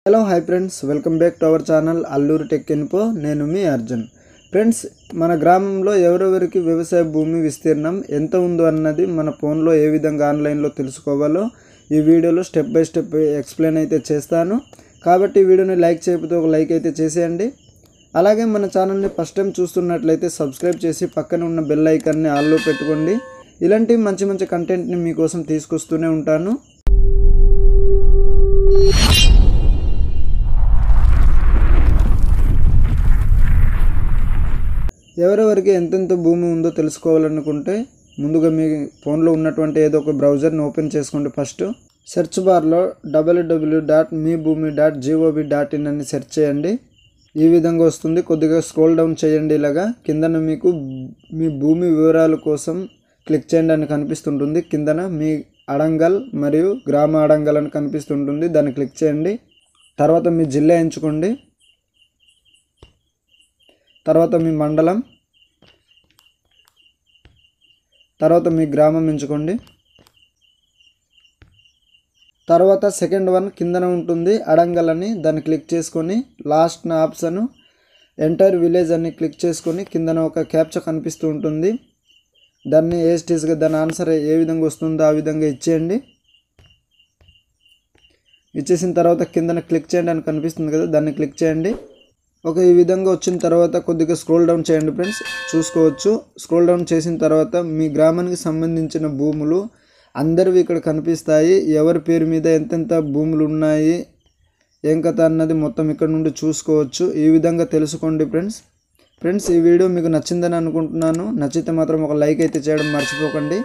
Hello hi friends, welcome back to our channel Alluri tech info. నేను మీ Arjun. Friends, మన గ్రామంలో ఎవరెవరికి వ్యవసాయ భూమి విస్తీర్ణం ఎంత ఉందో అన్నది మన ఫోన్లో ఏ విధంగా ఆన్లైన్లో తెలుసుకోవాలో ఈ వీడియోలో స్టెప్ బై స్టెప్ ఎక్స్ప్లెయిన్ అయితే చేస్తాను. కాబట్టి ఈ వీడియోని లైక్ చేయకపోతే ఒక లైక్ అయితే చేసేయండి. అలాగే మన ఛానల్ని ఫస్ట్ టైం చూస్తున్నట్లయితే సబ్స్క్రైబ్ చేసి పక్కన ఉన్న బెల్ ఐకాన్ని ఆల్లో పెట్టుకోండి. ఇలాంటి మంచి మంచి కంటెంట్ని మీకోసం తీసుకొస్తూనే ఉంటాను. ఎవరెవరికి ఎంతెంత భూమి ఉందో తెలుసుకోవాలనుకుంటే ముందుగా మీ ఫోన్లో ఉన్నటువంటి ఏదో ఒక బ్రౌజర్ని ఓపెన్ చేసుకోండి. ఫస్ట్ సెర్చ్ బార్లో www.meebhoomi.gov.in అని సెర్చ్ చేయండి. ఈ విధంగా వస్తుంది. కొద్దిగా స్క్రోల్ డౌన్ చేయండి. ఇలాగా కిందన మీకు మీ భూమి వివరాల కోసం క్లిక్ చేయండి అని కనిపిస్తుంటుంది. కిందన మీ అడంగల్ మరియు గ్రామ అడంగల్ అని కనిపిస్తుంటుంది. దాన్ని క్లిక్ చేయండి. తర్వాత మీ జిల్లా ఎంచుకోండి. తర్వాత మీ మండలం, తర్వాత మీ గ్రామం ఎంచుకోండి. తర్వాత సెకండ్ వన్ కిందన ఉంటుంది అడంగల్ అని, దాన్ని క్లిక్ చేసుకొని లాస్ట్ ఆప్షన్ ఎంటర్ విలేజ్ అని క్లిక్ చేసుకొని కిందన ఒక క్యాప్చా కనిపిస్తూ ఉంటుంది. దాన్ని ఏస్టీస్గా దాని ఆన్సర్ ఏ విధంగా వస్తుందో ఆ విధంగా ఇచ్చేయండి. ఇచ్చేసిన తర్వాత కిందన క్లిక్ చేయండి అని కనిపిస్తుంది కదా, దాన్ని క్లిక్ చేయండి. ఈ విధంగా వచ్చిన తర్వాత కొద్దిగా స్క్రోల్ డౌన్ చేయండి ఫ్రెండ్స్. చూసుకోవచ్చు. స్క్రోల్ డౌన్ చేసిన తర్వాత మీ గ్రామానికి సంబంధించిన భూములు అందరివి ఇక్కడ కనిపిస్తాయి. ఎవరి పేరు మీద ఎంతెంత భూములు ఉన్నాయి, ఏం కథ అన్నది మొత్తం ఇక్కడ నుండి చూసుకోవచ్చు. ఈ విధంగా తెలుసుకోండి ఫ్రెండ్స్. ఈ వీడియో మీకు నచ్చిందని అనుకుంటున్నాను. నచ్చితే మాత్రం ఒక లైక్ అయితే చేయడం మర్చిపోకండి.